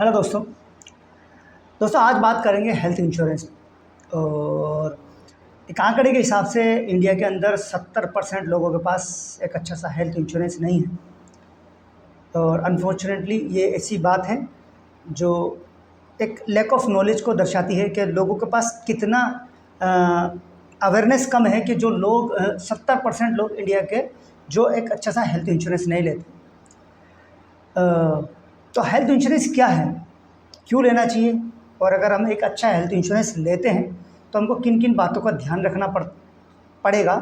Hello दोस्तों आज बात करेंगे हेल्थ इंश्योरेंस। और एक आंकड़े के हिसाब से इंडिया के अंदर 70% लोगों के पास एक अच्छा सा हेल्थ इंश्योरेंस नहीं है। और अनफॉर्चुनेटली ये ऐसी बात है जो एक लैक ऑफ नॉलेज को दर्शाती है कि लोगों के पास कितना अवेयरनेस कम है कि जो लोग 70% लोग इंडिया के जो एक अच्छा सा हेल्थ इंश्योरेंस नहीं लेते। तो हेल्थ इंश्योरेंस क्या है, क्यों लेना चाहिए, और अगर हम एक अच्छा हेल्थ इंश्योरेंस लेते हैं तो हमको किन किन बातों का ध्यान रखना पड़ेगा,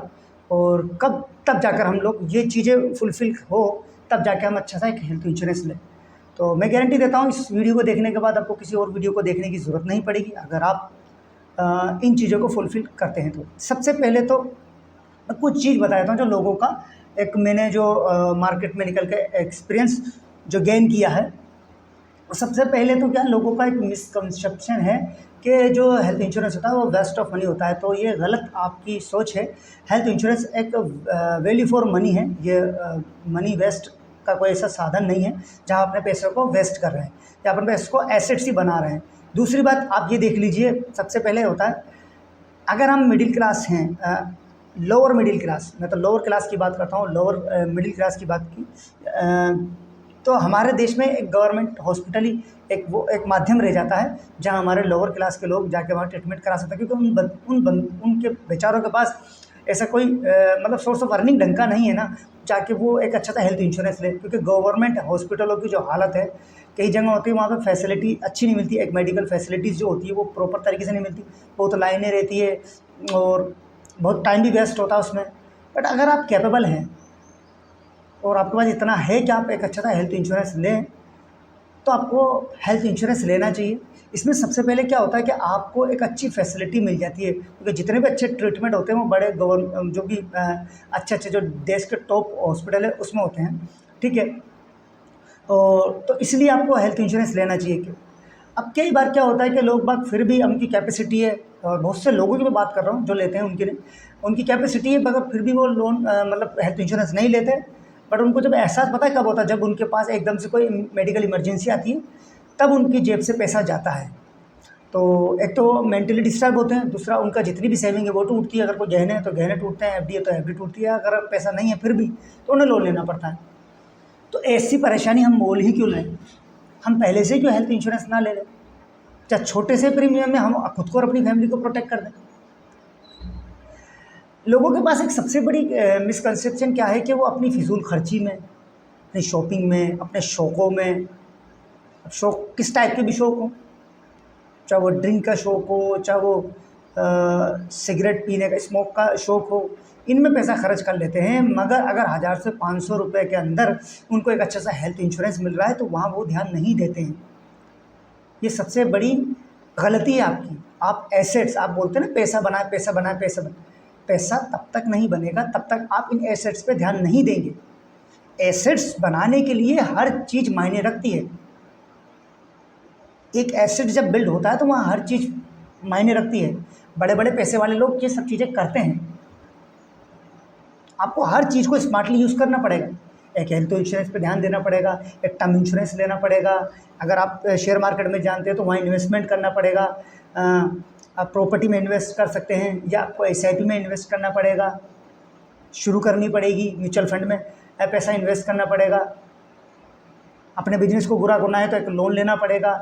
और कब तब जाकर हम लोग ये चीज़ें फुलफ़िल हो तब जाके हम अच्छा सा एक हेल्थ इंश्योरेंस लें। तो मैं गारंटी देता हूँ इस वीडियो को देखने के बाद आपको किसी और वीडियो को देखने की ज़रूरत नहीं पड़ेगी अगर आप इन चीज़ों को फुलफ़िल करते हैं। तो सबसे पहले तो मैं कुछ चीज़ बता देता हूँ जो लोगों का एक मैंने जो मार्केट में निकल के एक्सपीरियंस जो गेन किया है। सबसे पहले तो क्या लोगों का एक मिसकंसेप्शन है कि जो हेल्थ इंश्योरेंस होता है वो वेस्ट ऑफ मनी होता है। तो ये गलत आपकी सोच है। हेल्थ इंश्योरेंस एक वैल्यू फॉर मनी है। ये मनी वेस्ट का कोई ऐसा साधन नहीं है जहाँ अपने पैसों को वेस्ट कर रहे हैं या अपने पैसों को एसेट्स ही बना रहे हैं। दूसरी बात आप ये देख लीजिए, सबसे पहले होता है अगर हम मिडिल क्लास हैं, लोअर मिडिल क्लास, मैं तो लोअर क्लास की बात करता हूँ, लोअर मिडिल क्लास की बात की, तो हमारे देश में एक गवर्नमेंट हॉस्पिटल ही एक माध्यम रह जाता है जहां हमारे लोअर क्लास के लोग जाके वहाँ ट्रीटमेंट करा सकते हैं। क्योंकि उनके बेचारों के पास ऐसा कोई मतलब सोर्स ऑफ अर्निंग ढंग का नहीं है ना जाके वो एक अच्छा सा हेल्थ इंश्योरेंस ले। क्योंकि गवर्नमेंट हॉस्पिटलों की जो हालत है, कई जगह होती है वहाँ पे फैसिलिटी अच्छी नहीं मिलती, एक मेडिकल फैसिलिटीज़ जो होती है वो प्रॉपर तरीके से नहीं मिलती, बहुत लाइनें रहती है और बहुत टाइम भी वेस्ट होता है उसमें। बट अगर आप कैपेबल हैं और आपके पास इतना है कि आप एक अच्छा सा हेल्थ इंश्योरेंस लें तो आपको हेल्थ इंश्योरेंस लेना चाहिए। इसमें सबसे पहले क्या होता है कि आपको एक अच्छी फैसिलिटी मिल जाती है, क्योंकि जितने भी अच्छे ट्रीटमेंट होते हैं वो बड़े जो भी अच्छे अच्छे जो देश के टॉप हॉस्पिटल है उसमें होते हैं, ठीक है। और तो इसलिए आपको हेल्थ इंश्योरेंस लेना चाहिए। कि अब कई बार क्या होता है कि लोग बाग फिर भी उनकी कैपेसिटी है, और बहुत से लोगों की मैं बात कर रहा हूँ जो लेते हैं उनके लिए उनकी कैपेसिटी है, मगर फिर भी वो लोन मतलब हेल्थ इंश्योरेंस नहीं लेते। बट उनको जब एहसास पता है कब होता है, जब उनके पास एकदम से कोई मेडिकल इमरजेंसी आती है तब उनकी जेब से पैसा जाता है। तो एक तो मेंटली डिस्टर्ब होते हैं, दूसरा उनका जितनी भी सेविंग है वो टूटती है। अगर कोई गहने हैं तो गहने टूटते हैं, एफडी है तो एफडी टूटती है। अगर पैसा नहीं है फिर भी तो उन्हें लोन लेना पड़ता है। तो ऐसी परेशानी हम मोल ही क्यों लें, हम पहले से क्यों हेल्थ इंश्योरेंस ना ले लें, चाहे छोटे से प्रीमियम में हम खुद को और अपनी फैमिली को प्रोटेक्ट कर दें। लोगों के पास एक सबसे बड़ी मिसकंसेप्शन क्या है कि वो अपनी फिजूल खर्ची में, अपनी शॉपिंग में, अपने शौक़ों में, अब शौक़ किस टाइप के भी शौक़ हों, चाहे वो ड्रिंक का शौक़ हो, चाहे वो सिगरेट पीने का स्मोक का शौक़ हो, इनमें पैसा खर्च कर लेते हैं। मगर अगर 1000 से 500 रुपये के अंदर उनको एक अच्छा सा हेल्थ इंश्योरेंस मिल रहा है तो वहाँ वो ध्यान नहीं देते हैं। ये सबसे बड़ी गलती है आपकी। आप एसेट्स, आप बोलते हैं ना पैसा बनाए पैसा बनाए पैसा बनाए, पैसा तब तक नहीं बनेगा तब तक आप इन एसेट्स पे ध्यान नहीं देंगे। एसेट्स बनाने के लिए हर चीज़ मायने रखती है। एक एसेट जब बिल्ड होता है तो वहाँ हर चीज़ मायने रखती है। बड़े बड़े पैसे वाले लोग ये सब चीज़ें करते हैं। आपको हर चीज़ को स्मार्टली यूज़ करना पड़ेगा। एक हेल्थ इंश्योरेंस पे ध्यान देना पड़ेगा, एक टर्म इंश्योरेंस लेना पड़ेगा। अगर आप शेयर मार्केट में जानते हैं तो वहाँ इन्वेस्टमेंट करना पड़ेगा। आप प्रॉपर्टी में इन्वेस्ट कर सकते हैं या आपको एसआईपी में इन्वेस्ट करना पड़ेगा, शुरू करनी पड़ेगी। म्यूचुअल फंड में पैसा इन्वेस्ट करना पड़ेगा। अपने बिजनेस को पूरा करना है तो एक लोन लेना पड़ेगा।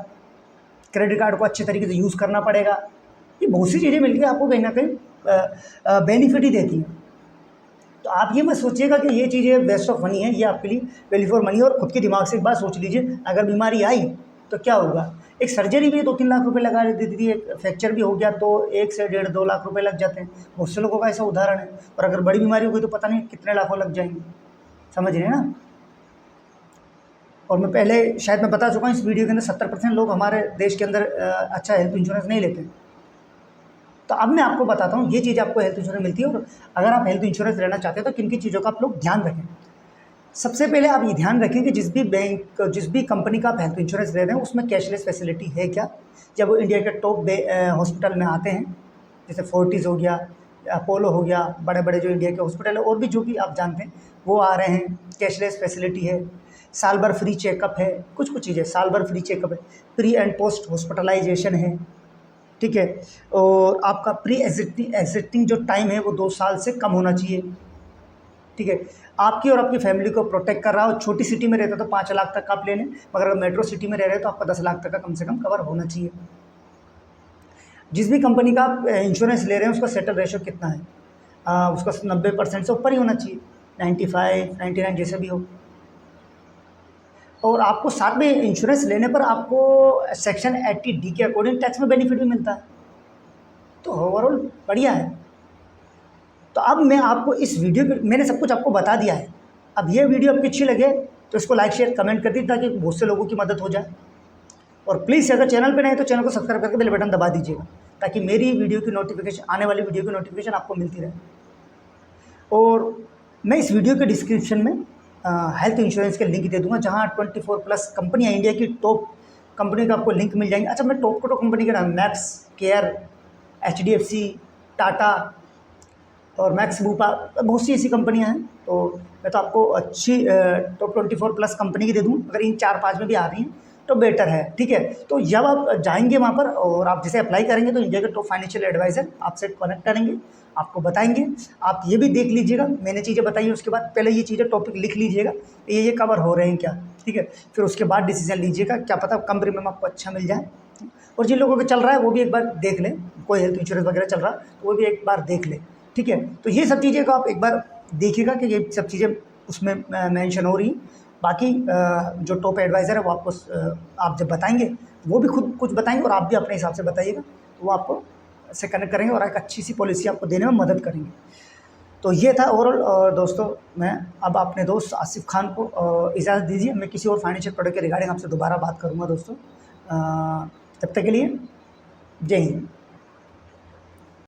क्रेडिट कार्ड को अच्छे तरीके से यूज़ करना पड़ेगा। ये बहुत सी चीज़ें मिलकर आपको कहीं ना कहीं बेनिफिट ही देती हैं। तो आप ये मत सोचिएगा कि ये चीज़ें वेस्ट ऑफ मनी है, ये आपके लिए वैल्यू फॉर मनी। और खुद के दिमाग से एक बात सोच लीजिए, अगर बीमारी आई तो क्या होगा। एक सर्जरी भी 2-3 लाख रुपए लगा देती थी, एक फ्रैक्चर भी हो गया तो 1 से 1.5-2 लाख रुपए लग जाते हैं। बहुत से लोगों का ऐसा उदाहरण है। और अगर बड़ी बीमारी हो गई तो पता नहीं कितने लाखों लग जाएंगे, समझ रहे हैं ना। और मैं पहले शायद मैं बता चुका हूँ इस वीडियो के अंदर 70% लोग हमारे देश के अंदर अच्छा हेल्थ इंश्योरेंस नहीं लेते। तो अब मैं आपको बताता हूँ ये चीज़ आपको हेल्थ इंश्योरेंस मिलती है, और अगर आप हेल्थ इंश्योरेंस लेना चाहते हैं तो किन किन चीज़ों का आप लोग ध्यान रखें। सबसे पहले आप ये ध्यान रखें कि जिस भी कंपनी का आप हेल्थ इंश्योरेंस ले रहे हैं उसमें कैशलेस फैसिलिटी है क्या। जब वो इंडिया के टॉप हॉस्पिटल में आते हैं, जैसे फोर्टिस हो गया, अपोलो हो गया, बड़े बड़े जो इंडिया के हॉस्पिटल है और भी जो भी आप जानते हैं वो आ रहे हैं, कैशलेस फैसिलिटी है। साल भर फ्री चेकअप है, कुछ कुछ चीज़ें, साल भर फ्री चेकअप है, प्री एंड पोस्ट हॉस्पिटलाइजेशन है, ठीक है। और आपका प्री एग्जिस्टिंग जो टाइम है वो 2 साल से कम होना चाहिए, ठीक है। आपकी और आपकी फैमिली को प्रोटेक्ट कर रहा हो। छोटी सिटी में रहते तो 5 लाख तक आप ले लें, मगर अगर मेट्रो सिटी में रह रहे हैं तो आपका 10 लाख तक का कम से कम कवर होना चाहिए। जिस भी कंपनी का आप इंश्योरेंस ले रहे हैं उसका सेटल रेशो कितना है, उसका 90% से ऊपर ही होना चाहिए, 95, 99 जैसे भी हो। और आपको साथ में इंश्योरेंस लेने पर आपको सेक्शन 80D के अकॉर्डिंग टैक्स में बेनिफिट भी मिलता है, तो ओवरऑल बढ़िया है। तो अब मैं आपको इस वीडियो पे मैंने सब कुछ आपको बता दिया है। अब ये वीडियो आपको अच्छी लगे तो इसको लाइक शेयर कमेंट कर दीजिए ताकि बहुत से लोगों की मदद हो जाए। और प्लीज़ अगर चैनल पे नए तो चैनल को सब्सक्राइब करके बेल बटन दबा दीजिएगा ताकि मेरी वीडियो की नोटिफिकेशन, आने वाली वीडियो की नोटिफिकेशन आपको मिलती रहे। और मैं इस वीडियो के डिस्क्रिप्शन में हेल्थ इंश्योरेंस के लिंक दे दूंगा जहां 24+ कंपनियां, इंडिया की टॉप कंपनी का आपको लिंक मिल जाएंगे। अच्छा, मैं टॉप कंपनी के नाम मैक्स केयर, HDFC, टाटा और मैक्स बूपा, बहुत सी ऐसी कंपनियां हैं। तो मैं तो आपको अच्छी टॉप 24+ कंपनी की दे दूँ, अगर इन 4-5 में भी आ रही हैं तो बेटर है, ठीक है। तो जब आप जाएंगे वहाँ पर और आप जैसे अप्लाई करेंगे तो इंडिया के टॉप फाइनेंशियल एडवाइज़र आपसे कनेक्ट करेंगे, आपको बताएंगे। आप ये भी देख लीजिएगा, मैंने चीज़ें बताई उसके बाद पहले ये चीज़ें टॉपिक लिख लीजिएगा, ये कवर हो रहे हैं क्या, ठीक है। फिर उसके बाद डिसीजन लीजिएगा, क्या पता कम प्रीमियम आपको अच्छा मिल जाए। और जिन लोगों को चल रहा है वो भी एक बार देख लें, कोई हेल्थ इंश्योरेंस वगैरह चल रहा है तो वो भी एक बार देख लें, ठीक है। तो ये सब चीज़ें को आप एक बार देखिएगा कि ये सब चीज़ें उसमें मेंशन हो रही। बाकी जो टॉप एडवाइज़र है वो आपको आप जब बताएंगे वो भी खुद कुछ बताएंगे और आप भी अपने हिसाब से बताइएगा, तो वो आपको से कनेक्ट करेंगे और एक अच्छी सी पॉलिसी आपको देने में मदद करेंगे। तो ये था ओवरऑल। दोस्तों, मैं अब अपने दोस्त आसिफ खान को इजाज़त दीजिए, मैं किसी और फाइनेंशियल प्रोडक्ट के रिगार्डिंग आपसे दोबारा बात करूँगा दोस्तों। तब तक के लिए जय हिंद।